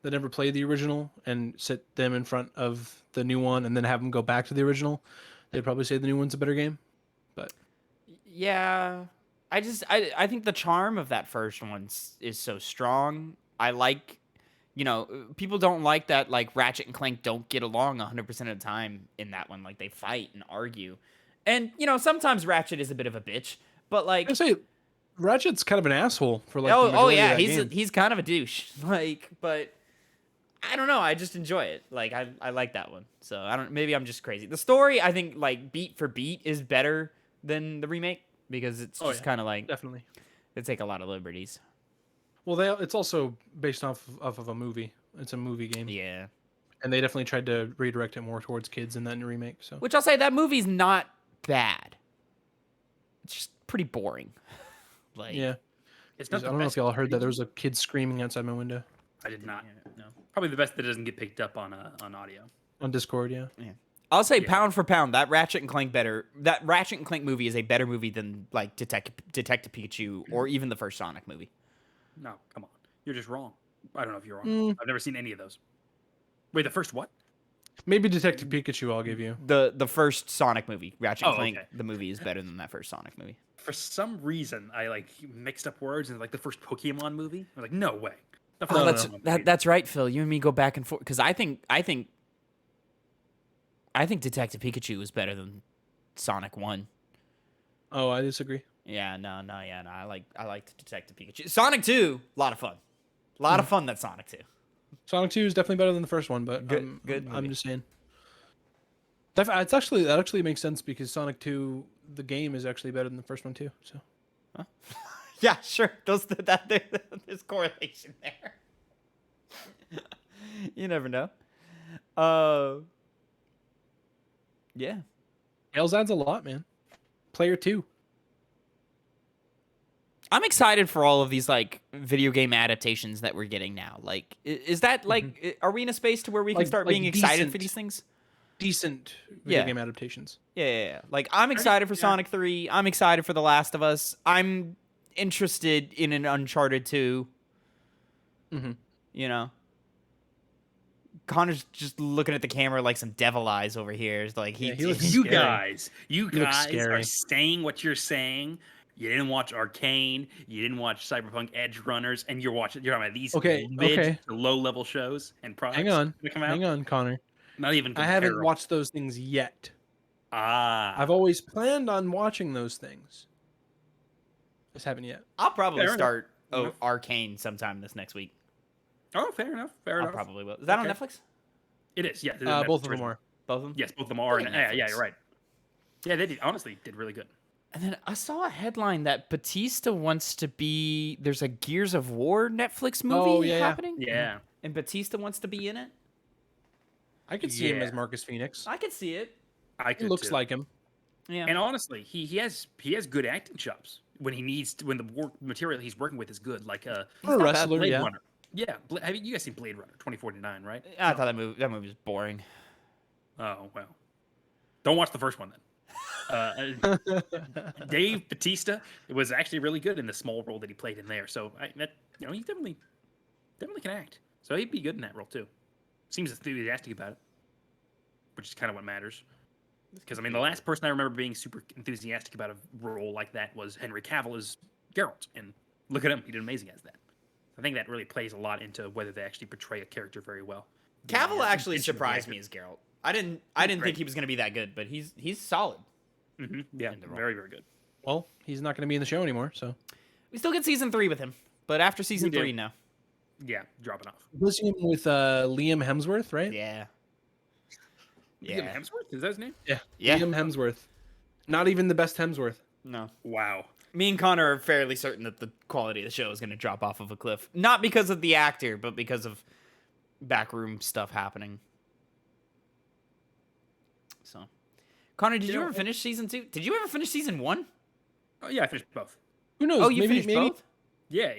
S1: never played the original and sit them in front of the new one and then have them go back to the original, they'd probably say the new one's a better game. But
S2: Yeah, I think the charm of that first one is so strong. I like, people don't like that like Ratchet and Clank don't get along 100% of the time in that one. Like they fight and argue, and sometimes Ratchet is a bit of a bitch, but like
S1: I say Ratchet's kind of an asshole for like.
S2: oh
S1: the majority
S2: yeah,
S1: of that game.
S2: he's kind of a douche. Like, but I don't know. I just enjoy it. Like I like that one. So maybe I'm just crazy. The story I think like beat for beat is better than the remake because it's just kind of like
S1: definitely
S2: they take a lot of liberties.
S1: Well, it's also based off of a movie. It's a movie game.
S2: Yeah.
S1: And they definitely tried to redirect it more towards kids in that remake. So
S2: Which I'll say that movie's not bad. It's just pretty boring. Like
S1: yeah,
S3: It's
S1: I
S3: not.
S1: don't know if y'all heard that there was a kid screaming outside my window
S3: I did not. No, probably the best that doesn't get picked up on audio.
S1: on Discord. Yeah.
S2: I'll say pound for pound, that Ratchet and Clank movie is a better movie than like Detective Pikachu or even the first Sonic movie.
S3: No, come on, you're just wrong. I don't know if you're wrong. I've never seen any of those. Wait, the first what?
S1: Maybe Detective Pikachu. I'll give you.
S2: The first Sonic movie, Ratchet and Clank,
S3: okay.
S2: the movie is better than that first Sonic movie.
S3: For some reason, I like mixed up words and like the first Pokemon movie. I'm like, no way.
S2: Oh, that's right, Phil. You and me go back and forth because I think Detective Pikachu was better than Sonic 1.
S1: Oh, I disagree.
S2: Yeah, no. I liked Detective Pikachu. Sonic 2, a lot of fun. A lot of fun. That Sonic 2.
S1: Sonic 2 is definitely better than the first one, but
S2: Good
S1: I'm
S2: movie.
S1: just saying. That actually makes sense because Sonic 2, the game, is actually better than the first one too. So.
S2: Yeah, sure. There's correlation there. You never know. Yeah.
S1: Tails adds a lot, man. Player 2.
S2: I'm excited for all of these like video game adaptations that we're getting now. Like, is that like, are we in a space to where we can start being excited for these things?
S1: Decent video game adaptations.
S2: Yeah. Like, I'm excited for Sonic 3. I'm excited for The Last of Us. I'm interested in an Uncharted 2.
S1: Mm-hmm.
S2: Connor's just looking at the camera like some devil eyes over here. It's like
S1: he looks
S3: You
S1: scary.
S3: guys
S1: looks
S3: are
S1: scary.
S3: saying what you're saying. You didn't watch Arcane. You didn't watch Cyberpunk Edge Runners, and you're talking about these mid to low level shows and products.
S1: Hang on,
S3: that come out.
S1: hang on, Connor.
S3: Not even.
S1: I haven't
S3: comparable.
S1: watched those things yet.
S3: I've
S1: I've always planned on watching those things. Just haven't yet.
S2: I'll probably
S3: Fair
S2: start
S3: enough.
S2: Arcane sometime this next week.
S3: Oh, fair enough.
S2: I probably will. Is that on
S1: Okay.
S2: Netflix?
S3: It is. Yeah.
S1: Both of them are.
S2: Both of them?
S3: Yes, both of them are.
S2: Really
S3: And, yeah,
S2: Netflix.
S3: you're right. Yeah, they honestly did really good.
S2: And then I saw a headline that Batista wants to be. There's a Gears of War Netflix movie happening.
S3: Yeah.
S2: And Batista wants to be in it.
S1: I could see him
S3: Yeah.
S1: as Marcus Phoenix.
S2: I could see it.
S3: I
S1: He
S3: could
S1: looks
S3: too.
S1: like him.
S2: Yeah.
S3: And honestly, he has good acting chops when he needs to, when the work material he's working with is good. Like
S1: For a
S2: not bad.
S1: wrestler,
S3: Blade
S1: yeah.
S3: Runner. Yeah, have you guys seen Blade Runner 2049, right?
S2: I thought that movie was boring.
S3: Oh well, don't watch the first one then. Dave Bautista was actually really good in the small role that he played in there. So he definitely can act. So he'd be good in that role too. Seems enthusiastic about it, which is kind of what matters. Because I mean, the last person I remember being super enthusiastic about a role like that was Henry Cavill as Geralt, and look at him, he did amazing as that. I think that really plays a lot into whether they actually portray a character very well.
S2: Cavill actually
S3: intention of the
S2: surprised
S3: actor.
S2: me as Geralt. I didn't
S3: great.
S2: think he was going to be that good, but he's solid.
S3: Yeah,
S2: in the role.
S3: very very good.
S1: Well, he's not going to be in the show anymore, so.
S2: We still get season 3 with him, but after season
S3: We do.
S2: 3 now.
S3: Yeah, dropping off.
S1: Was he with Liam Hemsworth, right?
S2: Yeah.
S3: Liam Hemsworth, is that his name?
S1: Yeah.
S2: Yeah.
S1: Liam Hemsworth. Not even the best Hemsworth.
S2: No.
S3: Wow.
S2: Me and Connor are fairly certain that the quality of the show is going to drop off of a cliff. Not because of the actor, but because of backroom stuff happening. So, Connor, did you ever finish season 2? Did you ever finish season 1?
S3: Oh yeah, I finished both.
S1: Who knows?
S2: Oh, you finished both?
S3: Yeah.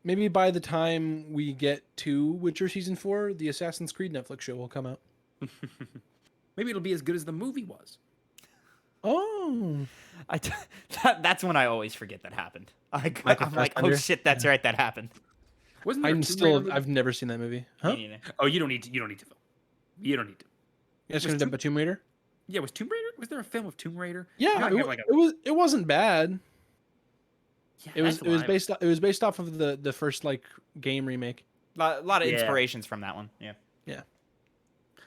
S1: Maybe by the time we get to Witcher season 4, the Assassin's Creed Netflix show will come out.
S3: Maybe it'll be as good as the movie was.
S1: Oh.
S2: That's when I always forget that happened. I'm like, oh
S1: Fassbender?
S2: shit, that's right, that happened.
S3: Wasn't there a Tomb Raider movie?
S1: I've never seen that movie. Huh?
S2: Me neither.
S3: Oh, you don't need to film. You don't need to.
S1: You guys
S3: Was
S1: gonna dump a Tomb Raider?
S3: Yeah, was Tomb Raider? Was there a film of Tomb Raider?
S1: Yeah,
S3: You
S1: it,
S3: might have
S1: it wasn't bad.
S3: Yeah,
S1: It was
S3: that's why
S1: it was based off of the first like game remake.
S2: A lot of
S3: Yeah.
S2: inspirations from that one. Yeah.
S1: Yeah.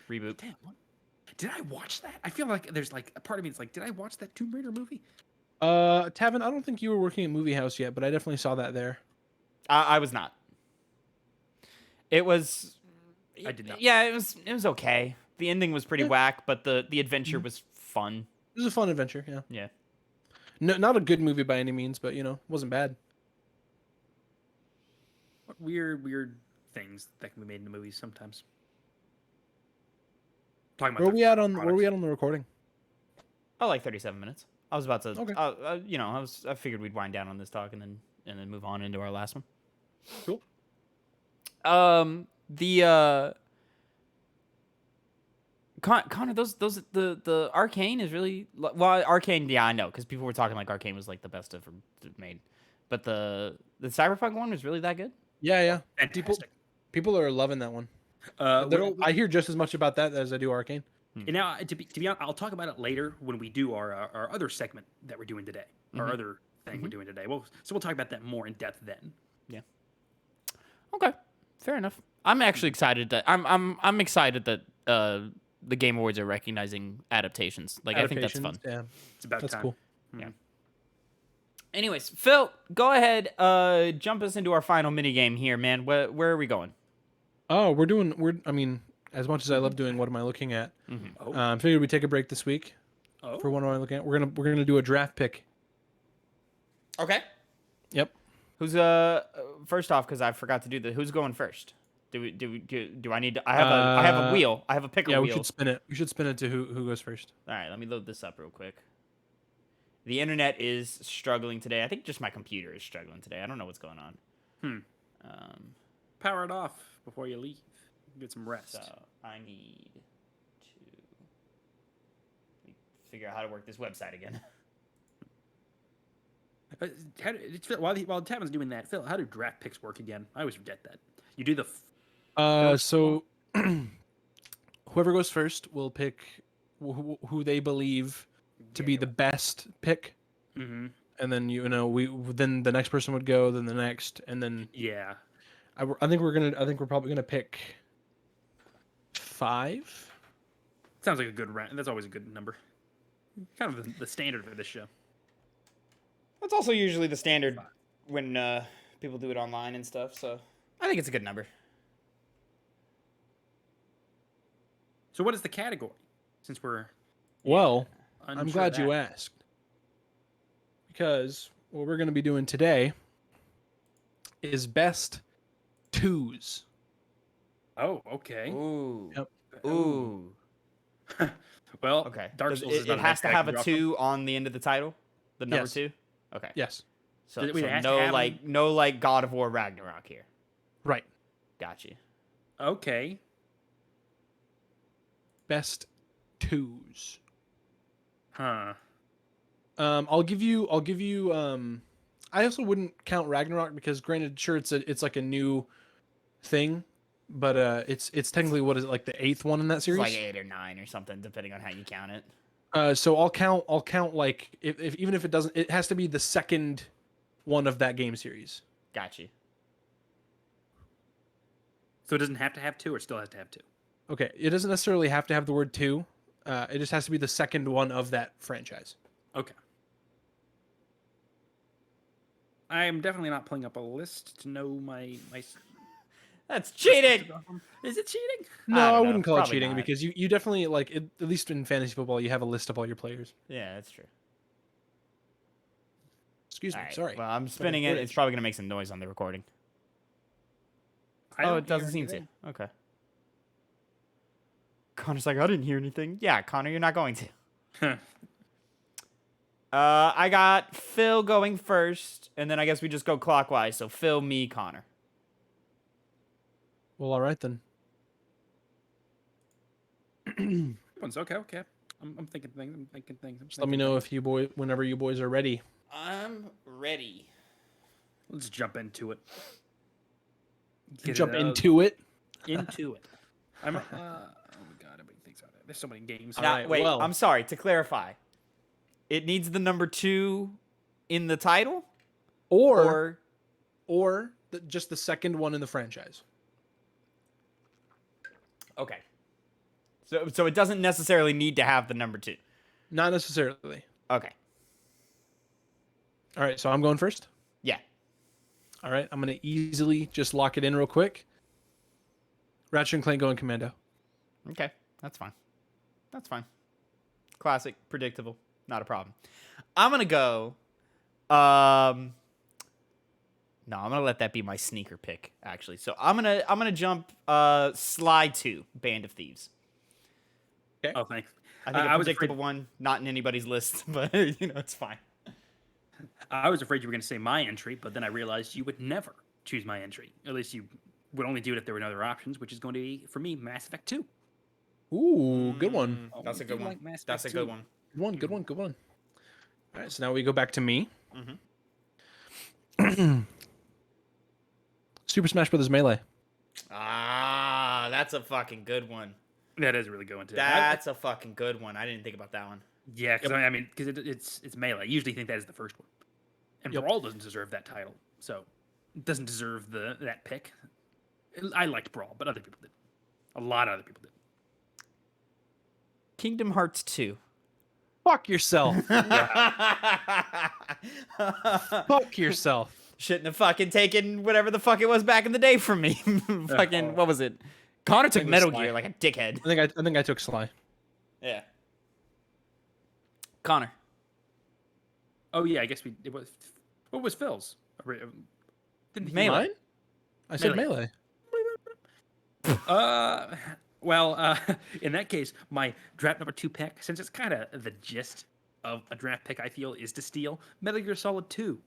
S2: Reboot.
S3: Damn, what? Did I watch that? I feel like there's like a part of me that's like, did I watch that Tomb Raider movie?
S1: Tavin, I don't think you were working at Movie House yet, but I definitely saw that there.
S2: I was not. It was.
S3: I did not.
S2: Yeah, it was okay. The ending was pretty whack, but the adventure was fun.
S1: It was a fun adventure, yeah.
S2: Yeah.
S1: No, not a good movie by any means, but wasn't bad.
S3: What weird things that can be made into movies sometimes. Talking about
S1: Where we at on
S3: products.
S1: the recording?
S2: Oh, like 37 minutes. I was about to.
S1: Okay.
S2: I figured we'd wind down on this talk and then move on into our last one.
S1: Cool.
S2: Connor, the Arcane is really well. Arcane, yeah, I know, because people were talking like Arcane was like the best ever made, but the Cyberpunk one was really that good.
S1: Yeah.
S3: Fantastic.
S1: People are loving that one. I hear just as much about that as I do Arcane.
S3: And now, to be honest, I'll talk about it later when we do our other segment that we're doing today, our other thing we're doing today. We'll talk about that more in depth then.
S2: Yeah. Okay, fair enough. I'm actually excited that I'm excited that the Game Awards are recognizing adaptations. Like I think that's fun.
S1: Yeah,
S3: It's about
S1: that's
S3: time.
S1: cool.
S2: Yeah. Anyways, Phil, go ahead. Jump us into our final mini game here, man. Where are we going?
S1: Oh, I mean, as much as I love doing what am I looking at,
S3: Oh.
S1: figured we'd take a break this week
S3: Oh.
S1: for what am I looking at. We're gonna do a draft pick.
S2: Okay.
S1: Yep.
S2: Who's first off, because I forgot to do the who's going first? Do I need to? I have a wheel. I have a picker
S1: Yeah,
S2: wheel.
S1: we should spin it. We should spin it to who goes first.
S2: All right, let me load this up real quick. The internet is struggling today. I think just my computer is struggling today. I don't know what's going on.
S3: Power it off before you leave. Get some rest.
S2: So I need to figure out how to work this website again.
S3: While Tavin's doing that, Phil, how do draft picks work again? I always forget that. You do the.
S1: So whoever goes first will pick who they believe to be the best pick,
S3: Mm-hmm.
S1: and then then the next person would go, then the next, and then
S3: Yeah.
S1: I think we're probably gonna pick 5.
S3: Sounds like a good round. That's always a good number. Kind of the standard for this show.
S2: That's also usually the standard when people do it online and stuff. So I think it's a good number.
S3: So what is the category? Since we're
S1: Well,
S3: unsure
S1: I'm
S3: of
S1: glad you
S3: that.
S1: asked, because what we're gonna be doing today is best twos.
S3: Oh, okay.
S2: Ooh.
S1: Yep.
S2: Ooh.
S3: Well,
S2: Okay.
S3: Dark
S2: Does
S3: Souls is
S2: it
S3: not an
S2: has to
S3: aspect
S2: have
S3: you
S2: a
S3: drop
S2: 2 on the end of the title? The number
S1: Yes.
S2: 2? Okay.
S1: Yes.
S2: So,
S3: Wait, it has to
S2: no
S3: have
S2: like no like God of War Ragnarok here.
S1: Right.
S2: Got you.
S3: Okay.
S1: Best twos.
S3: Huh.
S1: I'll give you I also wouldn't count Ragnarok because granted sure it's like a new thing, but it's technically what is it like the 8th one in that
S2: It's
S1: series?
S2: like 8 or 9 or something, depending on how you count it.
S1: So I'll count like if even if it doesn't, it has to be the second one of that game series.
S2: Got you.
S3: So it doesn't have to have 2, or it still has to have 2.
S1: Okay, it doesn't necessarily have to have the word two. It just has to be the second one of that franchise.
S3: Okay. I am definitely not pulling up a list to know my.
S2: That's cheating.
S3: Is it cheating?
S1: No,
S2: don't
S1: I
S2: know,
S1: wouldn't call it
S2: probably
S1: cheating
S2: not.
S1: because you definitely like at least in fantasy football you have a list of all your players.
S2: Yeah, that's true.
S1: Excuse me,
S2: All right.
S1: sorry.
S2: Well, I'm spinning it. It's
S1: footage.
S2: probably gonna make some noise on the recording.
S3: I
S2: Oh,
S3: don't
S2: it doesn't
S3: hear
S2: seem
S3: anything.
S2: to. Okay. Connor's like, I didn't hear anything. Yeah, Connor, you're not going to. I got Phil going first, and then I guess we just go clockwise. So Phil, me, Connor.
S1: Well, all right then.
S3: Okay. I'm thinking things. I'm thinking things.
S1: Just let me know if whenever you boys are ready.
S2: I'm ready.
S3: Let's jump into it.
S1: Jump into it.
S3: Into it. I'm. Oh my god, how many things are there? There's so many games.
S1: All
S2: Now,
S1: right,
S2: wait,
S1: well-
S2: I'm sorry. To clarify, it needs the number 2 in the title,
S1: Or
S2: or
S1: just the second one in the franchise.
S2: okay. So it doesn't necessarily need to have the number 2.
S1: Not necessarily.
S2: Okay.
S1: All right, so I'm going first.
S2: Yeah.
S1: All right, I'm gonna easily just lock it in real quick. Ratchet and Clank going Commando.
S2: Okay. That's fine. That's fine. Classic, predictable, not a problem. I'm gonna go. No, I'm gonna let that be my sneaker pick. Actually, so I'm gonna jump. Sly 2, Band of Thieves.
S3: Oh, thanks.
S2: I think
S3: I
S2: a
S3: was
S2: predictable
S3: afraid-
S2: one, not in anybody's list, but it's fine.
S3: I was afraid you were going to say my entry, but then I realized you would never choose my entry. At least you would only do it if there were no other options, which is going to be, for me, Mass Effect 2.
S1: Ooh, good one.
S2: That's
S3: you
S2: a good
S3: do
S2: one.
S3: like Mass
S2: That's a
S3: Effect
S2: good
S3: 2.
S2: one.
S1: Good one. Good one. Good one. All right, so now we go back to me. Super Smash Bros. Melee.
S2: Ah, that's a fucking good one.
S3: That is really going to.
S2: That's a fucking good one. I didn't think about that one.
S3: Yeah, because I mean, because it's Melee. I usually think that is the first one, and
S1: Yep.
S3: Brawl doesn't deserve that title, so it doesn't deserve that pick. I liked Brawl, but other people did. A lot of other people did.
S2: Kingdom Hearts 2.
S1: Fuck yourself. Fuck yourself.
S2: Shouldn't have fucking taken whatever the fuck it was back in the day from me. Fucking, what was it? Connor took
S1: it was
S2: Metal
S1: Sly.
S2: Gear like a dickhead.
S1: I think I took Sly.
S2: Yeah. Connor.
S3: Oh yeah, I guess it was. What was Phil's? Didn't he-
S2: Melee.
S1: Mine? I said
S3: Melee.
S1: Melee.
S3: Well, in that case, my draft number 2 pick, since it's kind of the gist of a draft pick, I feel, is to steal Metal Gear Solid 2.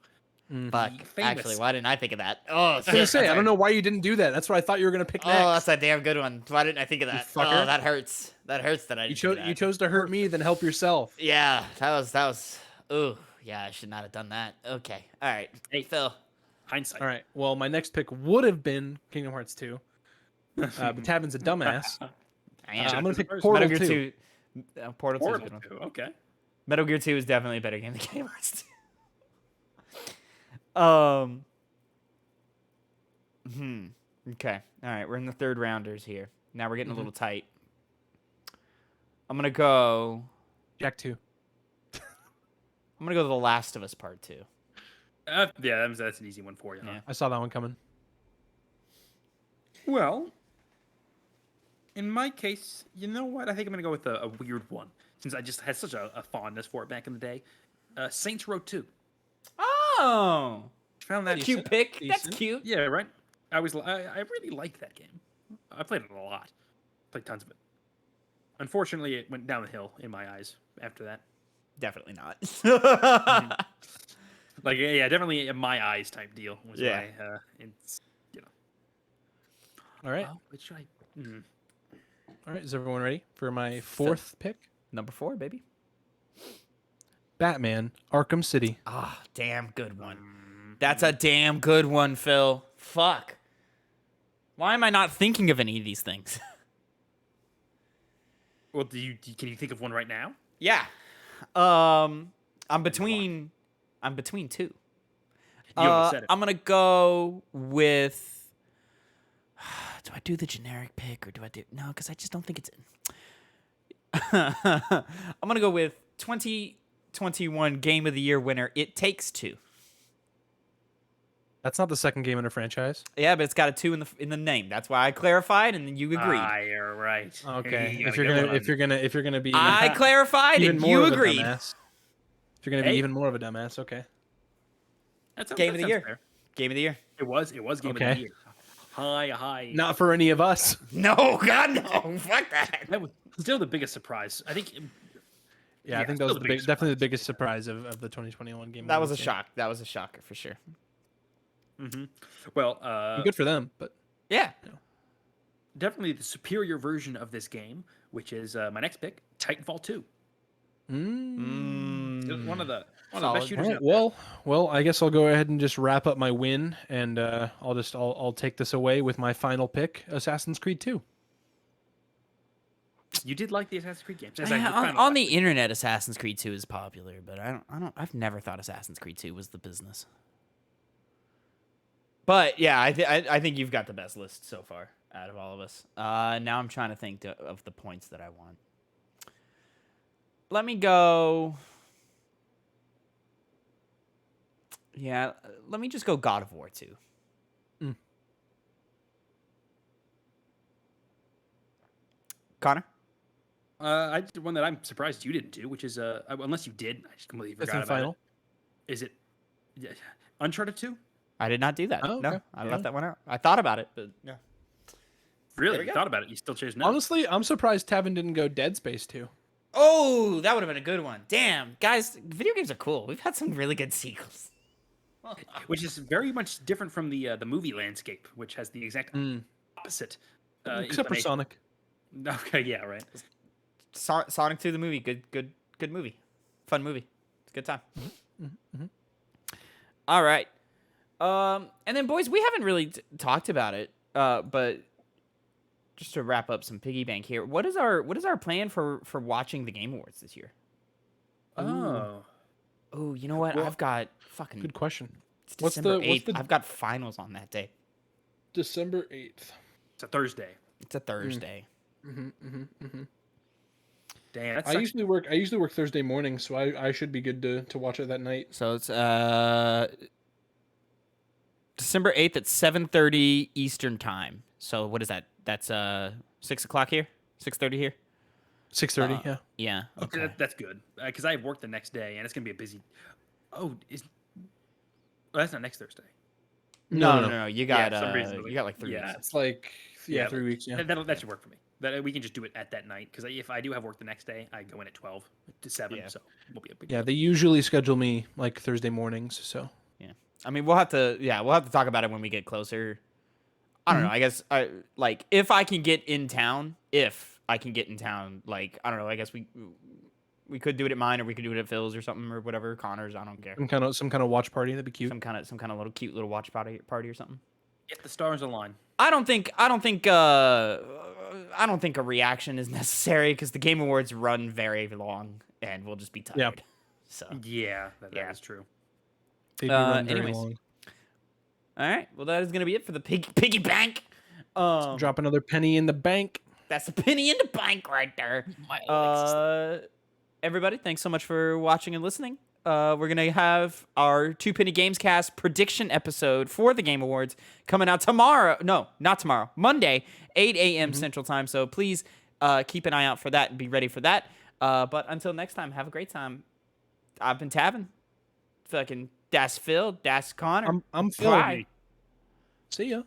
S2: Fuck.
S3: famous-
S2: Actually, why didn't I think of that? Oh,
S1: I was gonna say, I don't know why you didn't do that. That's what I thought you were gonna pick next.
S2: Oh, that's a damn good one. Why didn't I think of that?
S1: fucker.
S2: Oh, that hurts. That hurts that I
S1: you
S2: didn't
S1: chose
S2: think of
S1: you
S2: that.
S1: chose to hurt me, then help yourself.
S2: Yeah, that was. Ooh, yeah, I should not have done that. Okay, all right. Hey, Phil.
S3: Hindsight.
S1: All right. Well, my next pick would have been Kingdom Hearts 2. But Tavin's a dumbass.
S2: I am.
S1: I'm gonna pick
S3: Metal
S1: Portal
S2: Metal
S1: 2.
S2: Gear 2. Portal 2 is a
S3: Portal
S2: good one.
S3: 2. Okay.
S2: Metal Gear 2 is definitely a better game than Kingdom Hearts 2. Okay. All right. We're in the third rounders here. Now we're getting a little tight. I'm gonna go.
S1: Jack 2.
S2: I'm gonna go to The Last of Us Part 2.
S3: Yeah, that's an easy one for you. Huh?
S2: Yeah.
S1: I saw that one coming.
S3: Well, in my case, you know what? I think I'm going to go with a weird one, since I just had such a fondness for it back in the day. Saints Row 2.
S2: Oh,
S3: Found that
S2: cute pick. That's
S1: Decent.
S2: cute.
S3: Yeah, right? I really liked that game. I played it a lot. Played tons of it. Unfortunately, it went down the hill in my eyes after that.
S2: Definitely not.
S3: Like, yeah, definitely a my eyes type deal. Was
S2: Yeah.
S3: why, it's,
S1: All right.
S3: what should I?
S1: All right. Is everyone ready for my fourth pick?
S2: Number 4, baby.
S1: Batman: Arkham City.
S2: Ah, damn good one. That's a damn good one, Phil. Fuck. Why am I not thinking of any of these things?
S3: Well, can you think of one right now?
S2: Yeah. I'm between two.
S3: You already said it.
S2: I'm gonna go with. Do I do the generic pick or do I do no? Because I just don't think it's in. I'm gonna go with 2021 Game of the Year winner. It Takes Two.
S1: That's not the second game in a franchise.
S2: Yeah, but it's got a 2 in the name. That's why I clarified, and then you agreed.
S3: You're right.
S1: Okay.
S3: You
S1: If
S3: got a good one.
S1: you're gonna be
S2: I clarified,
S1: even
S2: and
S1: more
S2: you
S1: of a
S2: agreed.
S1: dumbass. If you're gonna be
S3: Hey.
S1: even more of a dumbass, okay.
S2: Game of the
S3: sounds
S2: Year.
S3: fair.
S2: Game of the Year.
S3: It was Game of
S1: Okay.
S3: the Year. Hi.
S1: Not for any of us.
S2: No, God, no. Fuck that.
S3: That was still the biggest surprise. I think.
S1: Yeah, I think that was definitely the biggest surprise of the 2021 game.
S2: That was a shock. That was a shocker for sure.
S3: Mm-hmm. Well,
S1: Good for them, but
S2: Yeah.
S3: definitely the superior version of this game, which is my next pick, Titanfall 2. One of the
S2: Solid.
S3: best shooters.
S1: All right,
S3: out there.
S1: well, I guess I'll go ahead and just wrap up my win, and I'll take this away with my final pick, Assassin's Creed 2.
S3: You did like the Assassin's Creed games.
S2: On the internet, Assassin's Creed 2 is popular, but I've never thought Assassin's Creed 2 was the business. But yeah, I think you've got the best list so far out of all of us. Now I'm trying to think of the points that I want. Let me go. Yeah, let me just go God of War 2. Connor?
S3: I did one that I'm surprised you didn't do, which is unless you did, I just completely
S1: That's
S3: forgot
S1: in
S3: about
S1: final.
S3: it. Is it Uncharted 2?
S2: I did not do that.
S1: Oh,
S2: No,
S1: okay.
S2: I
S1: Yeah.
S2: left that one out. I thought about it, but no.
S3: Really?
S2: we
S3: You
S2: go.
S3: thought about it? You still chose no?
S1: Honestly, I'm surprised Tavin didn't go Dead Space 2.
S2: Oh, that would have been a good one. Damn, guys, video games are cool. We've had some really good sequels.
S3: Which is very much different from the movie landscape, which has the exact opposite.
S1: Except for
S3: inclination.
S1: Sonic.
S3: Okay, yeah, right.
S2: Sonic 2 the movie, good movie, fun movie. It's a good time. All right, and then boys, we haven't really talked about it, but just to wrap up some piggy bank here, what is our plan for watching the Game Awards this year?
S3: Oh.
S2: Oh, you know what?
S3: Well,
S2: I've got fucking.
S1: Good question.
S2: It's
S1: What's
S2: December
S1: the-
S2: 8th. I've got finals on that day.
S1: December 8th.
S3: It's a Thursday.
S2: It's a Thursday.
S3: Damn, that's
S1: I usually work Thursday morning, so I should be good to watch it that night.
S2: So it's December 8th at 7:30 Eastern time. So what is that? That's 6 o'clock here? 6:30 here?
S1: 6:30, yeah.
S2: Yeah. Okay.
S3: that's good because I have work the next day and it's gonna be a busy. Oh, that's not next Thursday.
S2: No. You got
S3: for some reason,
S2: you got like 3
S3: yeah.
S2: weeks.
S1: It's like 3 weeks, yeah.
S3: That should work for me. That we can just do it at that night because if I do have work the next day, I go in at 12 to 7,
S2: Yeah.
S3: so it won't be a big
S1: Yeah,
S3: deal.
S1: they usually schedule me like Thursday mornings, so
S2: I mean, we'll have to talk about it when we get closer. I don't know. I guess if I can get in town, like I don't know. I guess we could do it at mine, or we could do it at Phil's or something, or whatever. Connor's. I don't care.
S1: some kind of watch party, that'd be cute.
S2: Some kind of little cute little watch party or something.
S3: If the stars align.
S2: I don't think a reaction is necessary because the Game Awards run very long and we'll just be tired.
S1: Yeah.
S2: So
S3: Yeah, that
S2: Yeah.
S3: is true.
S1: They do run very
S2: anyways.
S1: long.
S2: all right, well that is gonna be it for the piggy bank.
S1: Drop another penny in the bank.
S2: That's a penny in the bank right there. Everybody, thanks so much for watching and listening. We're gonna have our 2 Penny Games Cast prediction episode for the Game Awards coming out tomorrow. No, not tomorrow. Monday, 8 a.m. Central Time. So please keep an eye out for that and be ready for that. But until next time, have a great time. I've been Tavin. Fucking Das Phil, Das Connor.
S1: I'm Phil.
S2: Bye.
S1: See ya.